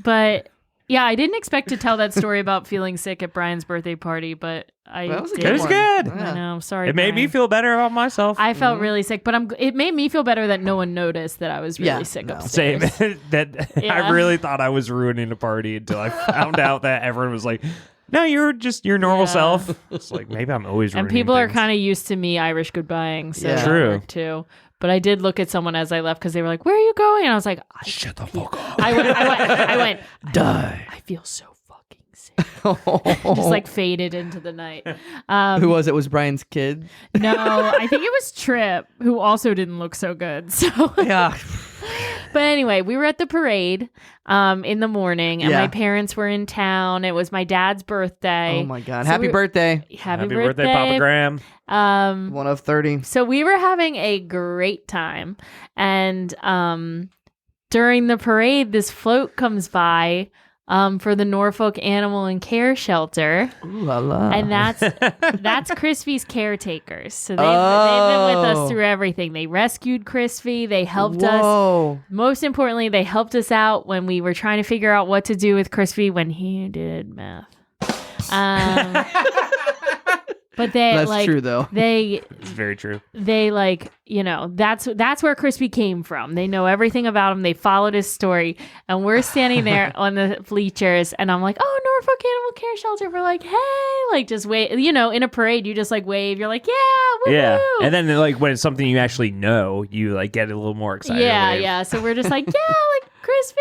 But yeah, I didn't expect to tell that story about feeling sick at Brian's birthday party, but I That was a did. good It was one. good. Yeah. I know. Sorry. It made me Brian. feel better about myself. I felt really sick, but it made me feel better that no one noticed that I was really Yeah, sick no. Same. upstairs. That Yeah. I really thought I was ruining the party until I found out that everyone was like, "No, you're just your normal Yeah. self." It's like maybe I'm always ruining And people are things. kind of used to me Irish goodbying, so Yeah. that True. worked too. But I did look at someone as I left because they were like, "Where are you going?" And I was like, Shut the fuck up. I went, Die. I feel so fucking sick. Just like faded into the night. Who was it? Was Brian's kid? No, I think it was Trip, who also didn't look so good. So, Yeah. but anyway, we were at the parade in the morning, and Yeah. my parents were in town. It was my dad's birthday. Oh my God. So Happy birthday. Happy birthday, Papa Graham. One of 30. So we were having a great time, and during the parade, this float comes by for the Norfolk Animal and Care Shelter. Ooh la la. And that's Crispy's caretakers. So they've been with us through everything. They rescued Crispy. They helped us. Whoa. Most importantly, they helped us out when we were trying to figure out what to do with Crispy when he did meth. But they That's true, though. It's very true. they that's where Crispy came from. They know everything about him. They followed his story, and we're standing there on the bleachers, and I'm like, "Oh, Norfolk Animal Care Shelter." We're like, "Hey," like just wave. In a parade, you just like wave. You're like, "Yeah, woo!" Yeah. And then like when it's something you actually know, you like get a little more excited. Yeah, to wave. yeah. So we're just like, "Yeah, like Crispy."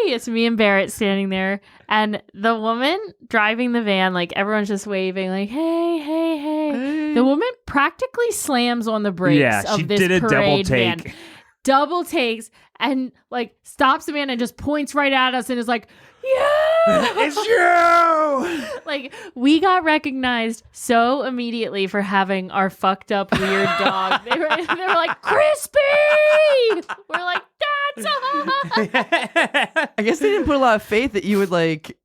It's me and Barrett standing there, and the woman driving the van, like everyone's just waving, like, "Hey, hey, hey." The woman practically slams on the brakes Yeah, of she this did a double parade van. take. Double takes and like stops the van and just points right at us and is like, "Yeah." It's you. Like we got recognized so immediately for having our fucked up weird dog. They were like, "Crispy!" We're like, "That's I guess they didn't put a lot of faith that you would like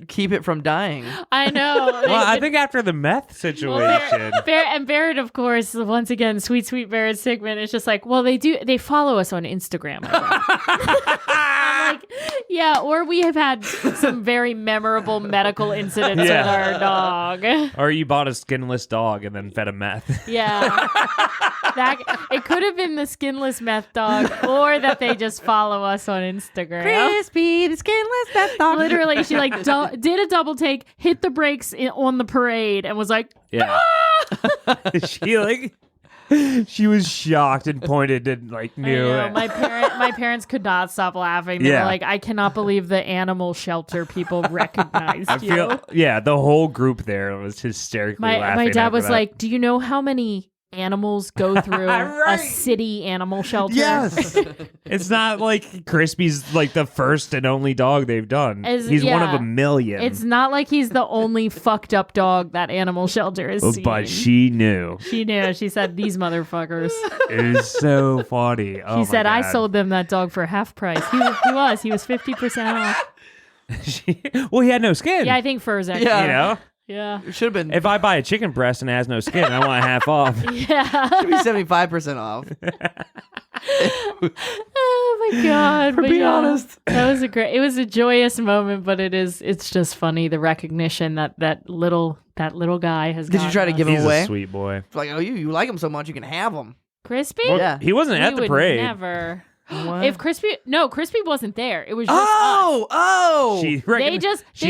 keep it from dying. I know. Well, I think after the meth situation. Barrett, of course, once again, sweet Barrett Sigmund is just like, well, they follow us on Instagram. I'm like, yeah, or we have had some very memorable medical incidents with our dog. Or you bought a skinless dog and then fed him meth. Yeah. It could have been the skinless meth dog, or that they just follow us on Instagram. Crispy, the skinless meth dog. Literally, she like did a double take, hit the brakes on the parade, and was like, Yeah. She like She was shocked and pointed and like knew it. My parents could not stop laughing. They were like, I cannot believe the animal shelter people recognized you. The whole group there was hysterically laughing. My dad was like, do you know how many animals go through a city animal shelter? Yes. It's not like Crispy's like the first and only dog they've done. He's one of a million. It's not like he's the only fucked up dog that animal shelter has seen. But she knew. She knew. She said, these motherfuckers. It is so funny. She said, I sold them that dog for half price. He was 50% off. Well, he had no skin. Yeah, I think fur's actually. Yeah. You know? Yeah. It should have been. If I buy a chicken breast and it has no skin, I want half off. Yeah. Should be 75% off. Oh my god! For being honest, it was a joyous moment, but it's just funny the recognition that little guy has. Did you try to give him He's away? A sweet boy. Like, oh, you like him so much, you can have him. Crispy? Well, yeah, he wasn't at the parade. Never. What? If Crispy wasn't there. It was just us. Oh! She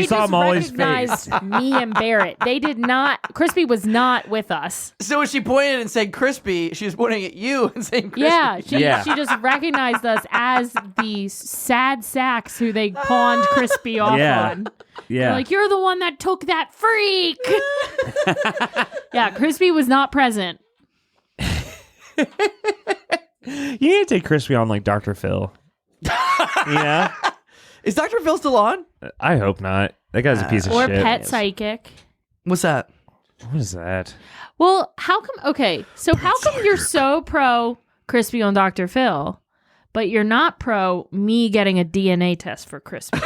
saw him all his face. recognized me and Barrett. They did not. Crispy was not with us. So when she pointed and said Crispy, she was pointing at you and saying Crispy. Yeah, she just recognized us as the sad sacks who they pawned Crispy off on. Yeah. They're like, you're the one that took that freak. Yeah, Crispy was not present. You need to take Crispy on like Dr. Phil. Yeah. Is Dr. Phil still on? I hope not. That guy's a piece of or shit. Or Pet Psychic. What's that? What is that? Well, how come you're so pro Crispy on Dr. Phil, but you're not pro me getting a DNA test for Crispy?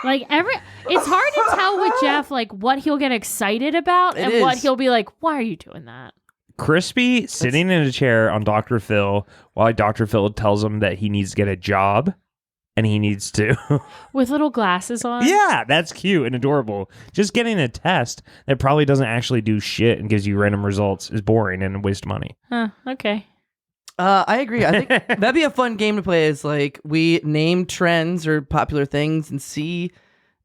Like it's hard to tell with Jeff like what he'll get excited about and what he'll be like, why are you doing that? Crispy sitting in a chair on Dr. Phil while Dr. Phil tells him that he needs to get a job and he needs to. With little glasses on? Yeah, that's cute and adorable. Just getting a test that probably doesn't actually do shit and gives you random results is boring and a waste of money. Huh, okay. I agree. I think that'd be a fun game to play is like we name trends or popular things and see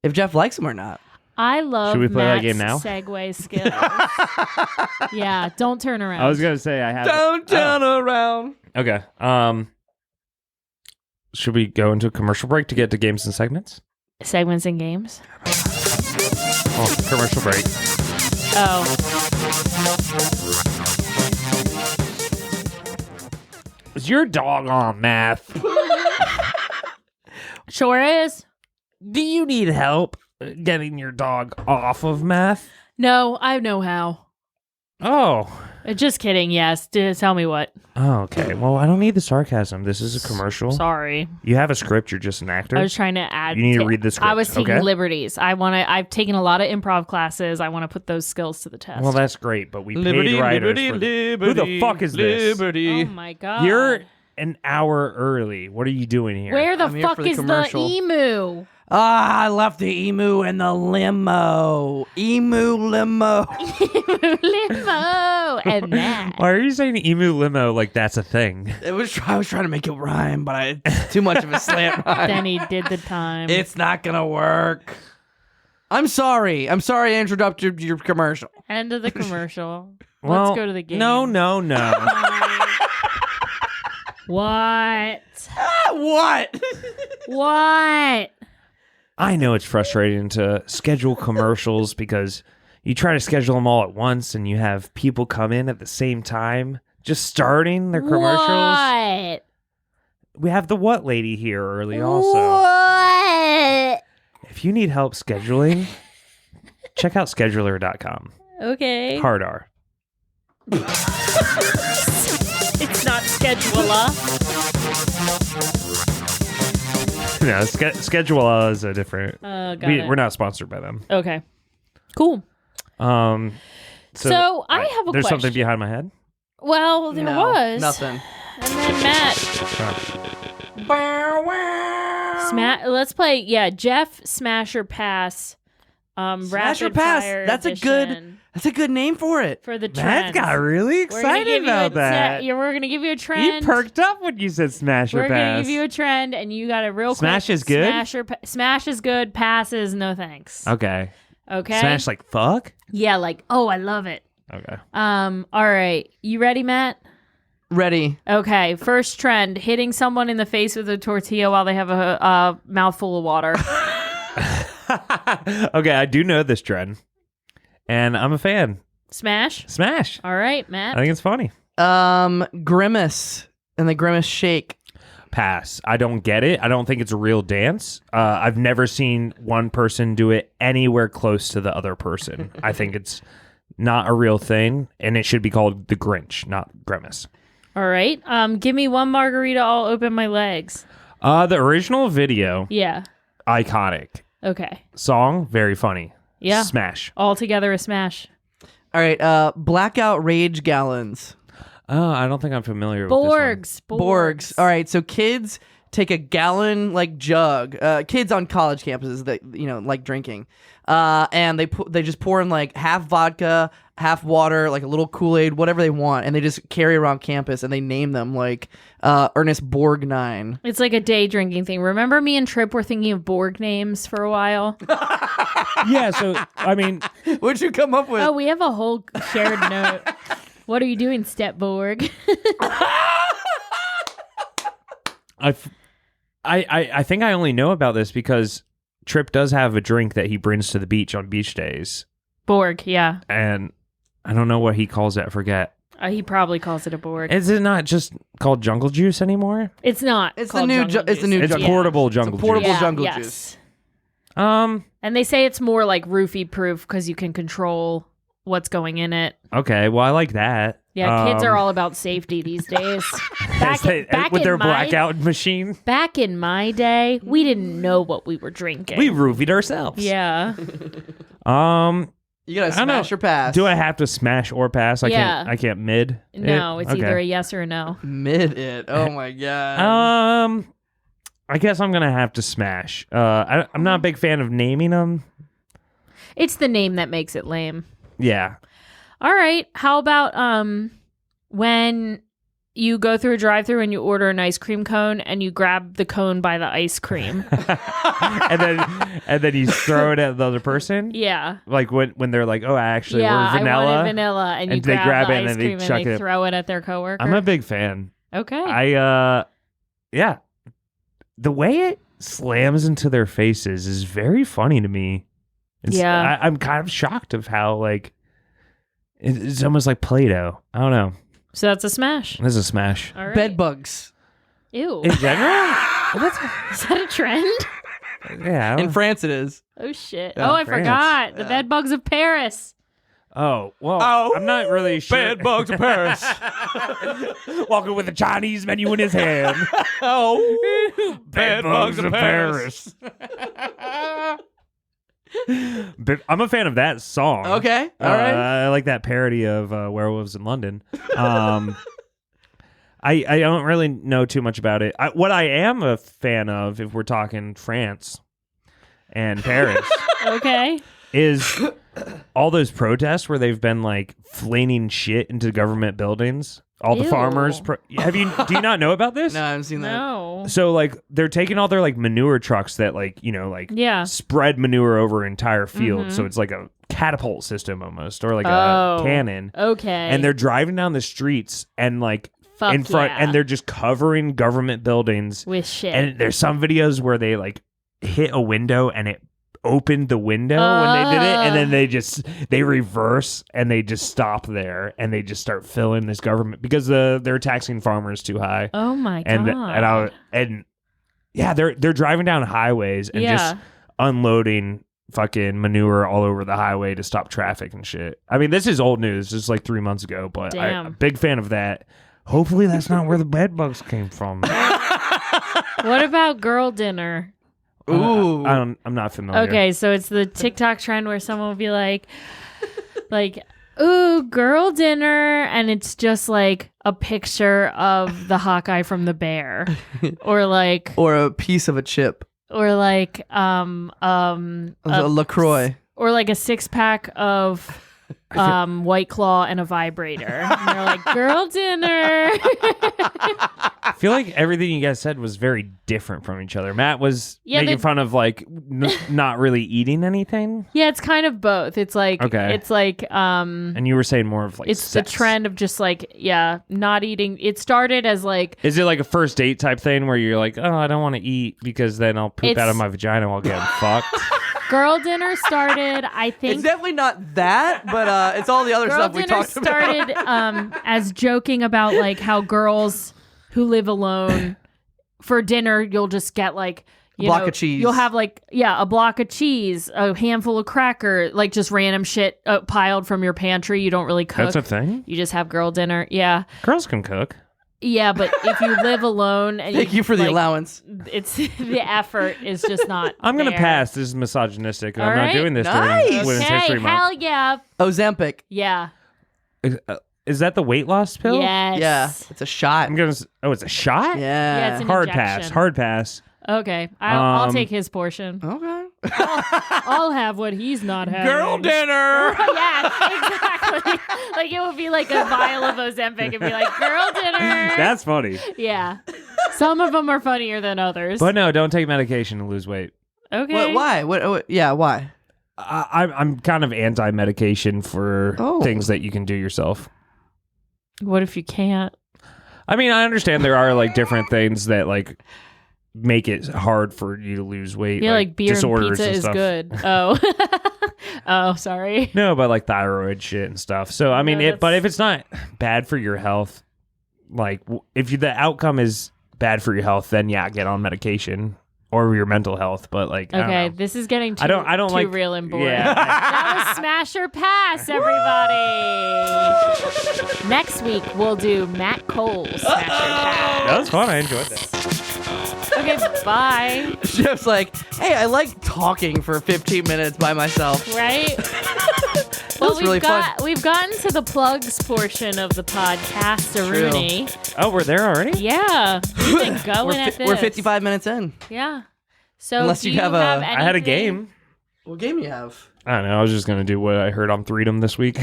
if Jeff likes them or not. I love Should we play Matt's that game now? segue skills. Yeah, don't turn around. I was going to say I have. Don't turn around. Okay. Should we go into a commercial break to get to games and segments? Segments and games? Oh, commercial break. Oh. Is your dog on meth? Sure is. Do you need help getting your dog off of meth? No, I know how. Oh. Just kidding, yes. Tell me what. Oh, okay. Well, I don't need the sarcasm. This is a commercial. Sorry. You have a script. You're just an actor. I was trying to add. You need to read the script. I was taking liberties. I've taken a lot of improv classes. I want to put those skills to the test. Well, that's great, but we paid writers Who the fuck is this? Oh my god. You're an hour early. What are you doing here? Where the I'm fuck is the emu? I left the emu in the limo. Emu limo. Limo and that. Why are you saying emu limo like that's a thing? I was trying to make it rhyme, but it's too much of a slant rhyme. Then he did the time. It's not gonna work. I'm sorry. I interrupted your commercial. End of the commercial. Well, Let's go to the game. No. What? What? What? I know it's frustrating to schedule commercials because you try to schedule them all at once and you have people come in at the same time just starting their commercials. What? We have the what lady here early also. What? If you need help scheduling, check out scheduler.com. Okay. Hard R. It's not scheduler. No, Schedule is a different. We're not sponsored by them. Okay. Cool. So I have a there's question. something behind my head. Well, there was Nothing. And then Matt. Let's play. Yeah, Jeff Smash or Pass. Smash or Rapid Pass. Fire That's a good name for it. for the trend. Matt got really excited about that. We're gonna give you a You trend. perked up when you said smash or We're gonna pass. give you a trend, and you got a real Smash quick is good? Smash is good. Pass is no thanks. Okay. Okay. Smash like fuck? Yeah, like I love it. Okay. All right. You ready, Matt? Ready. Okay. First trend: hitting someone in the face with a tortilla while they have a mouthful of water. Okay, I do know this trend, and I'm a fan. Smash. Smash. All right, Matt. I think it's funny. Grimace and the grimace shake. Pass. I don't get it. I don't think it's a real dance. I've never seen one person do it anywhere close to the other person. I think it's not a real thing, and it should be called the Grinch, not Grimace. All right. Give me one margarita. I'll open my legs. The original video, Yeah. iconic. Okay. Song, very funny. Yeah. Smash. All together a smash. All right. Blackout rage gallons. Oh, I don't think I'm familiar with Borgs. Borgs. All right. So kids take a gallon jug. Kids on college campuses that like drinking. And they just pour in like half vodka, half water, like a little Kool-Aid, whatever they want, and they just carry around campus and they name them like Ernest Borg 9. It's like a day drinking thing. Remember me and Trip were thinking of Borg names for a while? this one. Yeah, so, I mean... What'd you come up with? Oh, we have a whole shared note. What are you doing, Stepborg? I think I only know about this because Trip does have a drink that he brings to the beach on beach days. Borg, yeah. And I don't know what he calls it. I forget. He probably calls it a Borg. Is it not just called jungle juice anymore? It's not. It's the called new. jungle It's the juice. new. It's jungle. portable jungle It's a portable juice. jungle yes. juice. And they say it's more like roofie proof because you can control what's going in it. Okay, well, I like that. Yeah, kids are all about safety these days. With their blackout machine. Back in my day, we didn't know what we were drinking. We roofied ourselves. Yeah. You gotta I don't know. smash or pass. Do I have to smash or pass? Yeah. I can't mid. No, it's Okay. either a yes or a no. Mid it. Oh my god. I guess I'm gonna have to smash. I'm not a big fan of naming them. It's the name that makes it lame. Yeah. All right. How about when you go through a drive-thru and you order an ice cream cone and you grab the cone by the ice cream? and then you throw it at the other person. Yeah. Like when they're like, oh, actually, Yeah, we're vanilla. I wanted vanilla, and you and they grab the grab it and ice then they cream chuck and they it. throw it at their coworker. I'm a big fan. Okay. Yeah. The way it slams into their faces is very funny to me. I'm kind of shocked of how like it's almost like Play-Doh. I don't know. So that's a smash. This is a smash. All right. Bed bugs. Ew. In general? Is that a trend? Yeah. In France, it is. Oh, shit. Yeah, Oh, I France. forgot. The bed bugs of Paris. Oh, well, I'm not really sure. Bed bugs of Paris. Walking with a Chinese menu in his hand. Oh, Bed bugs of Paris. But I'm a fan of that song. Okay, all right. I like that parody of Werewolves in London. I don't really know too much about it. What I am a fan of, if we're talking France and Paris, Okay. is all those protests where they've been like flinging shit into government buildings. All the Ew. farmers. Do you not know about this? No, I haven't seen that. No. So like they're taking all their like manure trucks that Yeah. spread manure over an entire field. Mhm. So it's like a catapult system almost, or like Oh. a cannon. Okay. And they're driving down the streets and like Fuck in front, yeah. and they're just covering government buildings. with shit. And there's some videos where they like hit a window and it opened the window when they did it, and then they reverse and they just stop there and they just start filling this government because they're taxing farmers too high. Oh my god. And yeah, they're driving down highways and just unloading fucking manure all over the highway to stop traffic and shit. I mean, this is old news. This is like 3 months ago, but I'm a big fan of that. Hopefully that's not where the bed bugs came from. What about girl dinner? Ooh. I'm not familiar. Okay, so it's the TikTok trend where someone will be like, ooh, girl dinner, and it's just like a picture of the Hawkeye from The Bear, or like, Or a piece of a chip. or like, A LaCroix. or like a 6-pack of White Claw and a vibrator. And they're like, girl dinner. feel like everything you guys said was very different from each other. Matt was making fun of like not really eating anything. Yeah, it's kind of both. It's like and you were saying more of like it's sex. the trend of just like not eating. It started as like, is it like a first date type thing where you're like, oh, I don't want to eat because then I'll poop out of my vagina while getting fucked. Girl dinner started, I think. It's definitely not that, but it's all the other stuff we talked about. Girl dinner started as joking about like how girls who live alone for dinner, you'll just get like a block of cheese. You'll have like a block of cheese, a handful of cracker, like just random shit piled from your pantry. You don't really cook. That's a thing. You just have girl dinner. Yeah, girls can cook. Yeah, but if you live alone, and thank you for the allowance. It's the effort is just not. I'm gonna pass. This is misogynistic. I'm not doing this during Women's History Month. Hell yeah. Ozempic. Yeah. Is that the weight loss pill? Yes. Yeah, it's a shot. It's a shot? Yeah. It's an hard injection. pass. Hard pass. Okay, I'll take his portion. Okay. I'll have what he's not having. Girl dinner. Yeah, exactly. Like it would be like a vial of Ozempic and be like, girl dinner. That's funny. Yeah. Some of them are funnier than others. But no, don't take medication to lose weight. Okay. Why? Why? I'm kind of anti-medication for things that you can do yourself. What if you can't? I mean, I understand there are like different things that like make it hard for you to lose weight. Yeah, like beer and disorders pizza and is stuff. good. Oh. Oh, sorry. No, but like thyroid shit and stuff. So I mean, but if it's not bad for your health, like if the outcome is bad for your health, then get on medication or your mental health. But like, okay, this is getting too, I don't too like, real and boring. Yeah. That was Smash or Pass, everybody. Next week we'll do Matt Cole's Smash or Pass. That was fun. I enjoyed that. Okay, bye. Jeff's like, hey, I like talking for 15 minutes by myself. Right? Well, really fun. We've gotten to the plugs portion of the podcast, Rooney. Oh, we're there already? Yeah. We've been going at this. We're 55 minutes in. Yeah. So unless you have I had a game. What game you have? I don't know. I was just going to do what I heard on Freedom this week.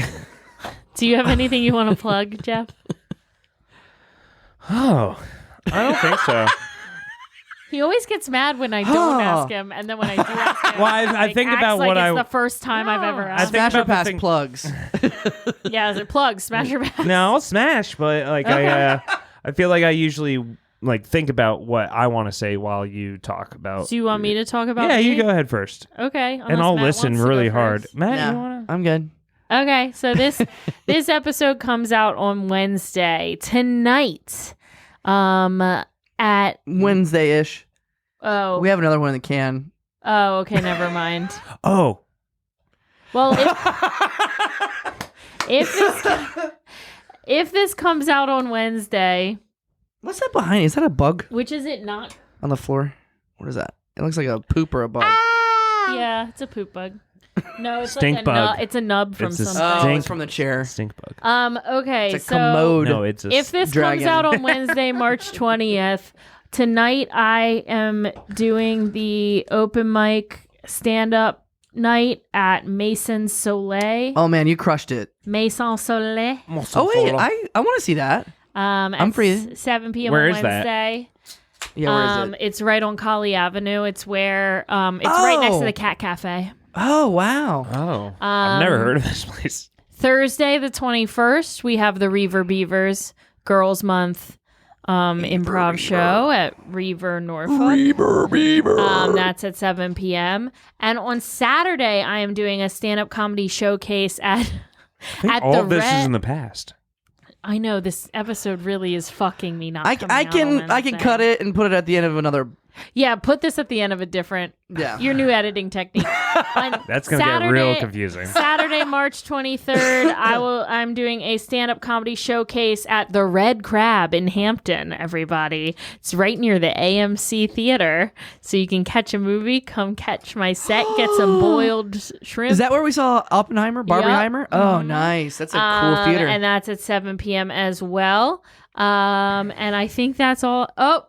Do you have anything you want to plug, Jeff? Oh, I don't think so. He always gets mad when I don't ask him, and then when I do ask him, well, I think about like what it's the first time I've ever asked. Smash or Pass plugs. Yeah, is it plugs? Smash or Pass? No, I'll smash, but like I feel like I usually like think about what I want to say while you talk about. Do you want me to talk about? Yeah, me? you go ahead first. Okay, and I'll listen really hard. First. Matt, you wanna? I'm good. Okay, so this episode comes out on Wednesday tonight. At Wednesday-ish. Oh, we have another one in the can. Oh, okay, never mind. Oh, well, if this comes out on Wednesday, what's that behind you? Is that a bug? Which is it not? On the floor. What is that? It looks like a poop or a bug. Yeah, it's a poop bug. No, it's stink like a bug. It's a nub from something. Oh, it's from the chair. Stink bug. Okay, it's a commode. No, it's a if this dragon. comes out on Wednesday, March 20th, tonight I am doing the open mic stand-up night at Maison Soleil. Oh man, you crushed it. Maison Soleil. Oh wait, I want to see that. I'm free. 7 p.m. Where on is that? Wednesday. Yeah, where is it? It's right on Colley Avenue. It's where it's right next to the Cat Cafe. Oh wow. Oh, I've never heard of this place. Thursday the 21st, we have the Reaver Beavers Girls Month improv show at Reaver Norfolk. Reaver Beaver. That's at 7 p.m. And on Saturday, I am doing a stand-up comedy showcase at All the of this Red. is in the past. I know this episode really is fucking me. I can cut it and put it at the end of another. Yeah, put this at the end of a different. Yeah. Your new editing technique. That's gonna get real confusing. Saturday, March 23rd, I'm doing a stand-up comedy showcase at the Red Crab in Hampton. Everybody, it's right near the AMC Theater, so you can catch a movie. Come catch my set. Get some boiled shrimp. Is that where we saw Oppenheimer? Barbenheimer? Yep. Oh, nice. That's a cool theater. And that's at 7 p.m. as well. And I think that's all. Oh.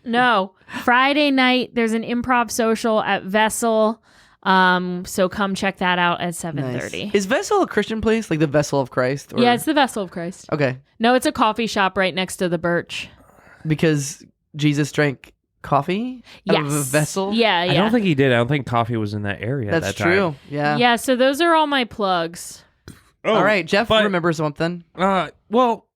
No, Friday night there's an improv social at Vessel, so come check that out at 7:30. Nice. Is Vessel a Christian place, like the Vessel of Christ? Or... Yeah, it's the Vessel of Christ. Okay. No, it's a coffee shop right next to the Birch. Because Jesus drank coffee out of a vessel? Yeah. I don't think he did. I don't think coffee was in that area That's at that true. time. Yeah. Yeah, so those are all my plugs. All right, Jeff, remember something? Well,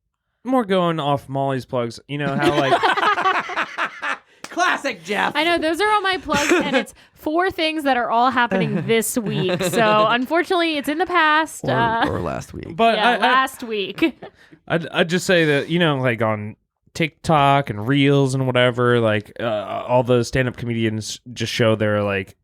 more going off Molly's plugs. You know how like Classic Jeff. I know, those are all my plugs, and it's 4 things that are all happening this week. So, unfortunately, it's in the past. Or last week. but last week. I'd just say that, you know, like on TikTok and Reels and whatever, like all the stand-up comedians just show their like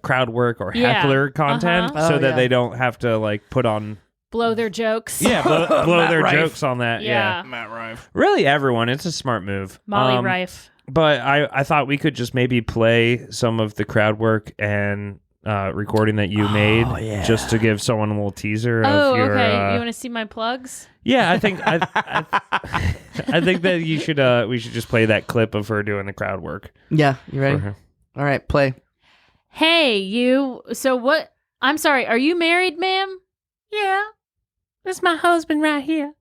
crowd work or heckler content so that they don't have to like put on blow their jokes. Yeah, blow their Rife. jokes on that. Yeah. Matt Rife. Really, everyone. It's a smart move. Molly Rife. But I thought we could just maybe play some of the crowd work and recording that you made just to give someone a little teaser of your... okay. You want to see my plugs? Yeah, I think I think that you should we should just play that clip of her doing the crowd work. Yeah, you ready? All right, play. Hey, you. So what? I'm sorry. Are you married, ma'am? Yeah. This is my husband right here.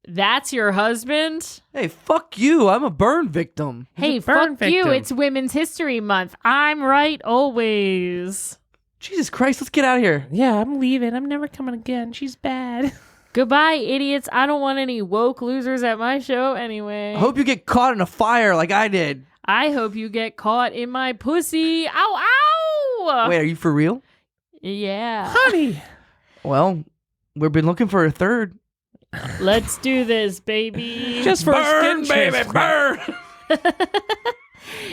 That's your husband? Hey, fuck you. I'm a burn victim. Hey, fuck you. It's Women's History Month. I'm right always. Jesus Christ, let's get out of here. Yeah, I'm leaving. I'm never coming again. She's bad. Goodbye, idiots. I don't want any woke losers at my show anyway. I hope you get caught in a fire like I did. I hope you get caught in my pussy. Ow, ow! Wait, are you for real? Yeah. Honey. Well, we've been looking for a third. Let's do this, baby. Just for burn, a skin baby, burn.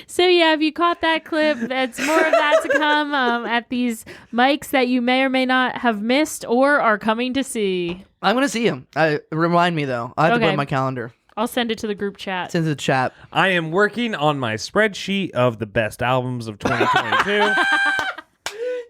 So yeah, if you caught that clip, that's more of that to come at these mics that you may or may not have missed or are coming to see. I'm going to see him. Remind me, though. I have to put it in my calendar. I'll send it to the group chat. Send it to the chat. I am working on my spreadsheet of the best albums of 2022.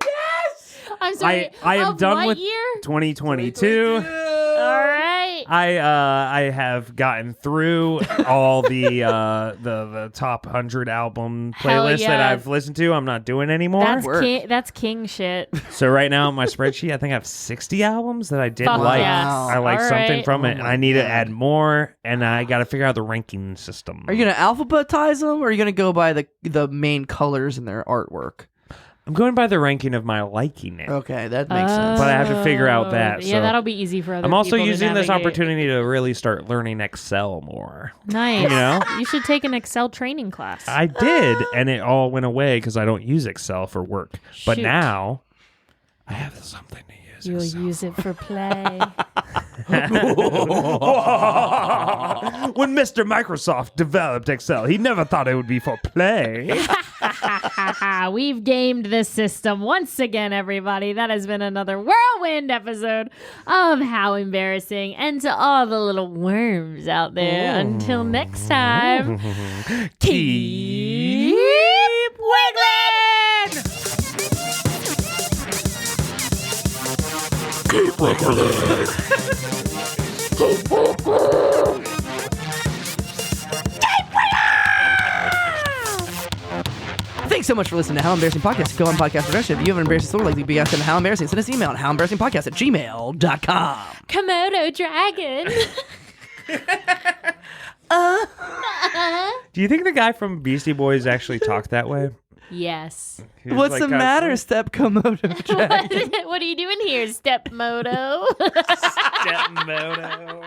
Yes! I'm sorry. I am done what with year? 2022. All right. I have gotten through all the top 100 album playlists that I've listened to. I'm not doing anymore. That's king shit. So right now on my spreadsheet, I think I have 60 albums that I did Fuck like. yes. I like All something right. from it, and I need to add more. And I got to figure out the ranking system. Are you going to alphabetize them, or are you going to go by the main colors in their artwork? I'm going by the ranking of my liking it. Okay, that makes sense. But I have to figure out that. Yeah, so that'll be easy for other I'm also people to using this navigate. opportunity to really start learning Excel more. Nice. You know? You should take an Excel training class. I did, and it all went away because I don't use Excel for work. But Shoot. now I have something to use. You'll Excel. use it for play. When Mr. Microsoft developed Excel, he never thought it would be for play. We've gamed this system once again, everybody. That has been another whirlwind episode of How Embarrassing. And to all the little worms out there, until next time, keep wiggling! Keep wiggling. Keep wiggling. Thanks so much for listening to How Embarrassing Podcast. Go on Podcast Progression. If you have an embarrassing story like to be asked on How Embarrassing, send us an email at howembarrassingpodcast@gmail.com. Komodo dragon. Do you think the guy from Beastie Boys actually talked that way? Yes. He was What's like, the matter, Step Komodo Dragon? What are you doing here, Stepmodo? Stepmodo.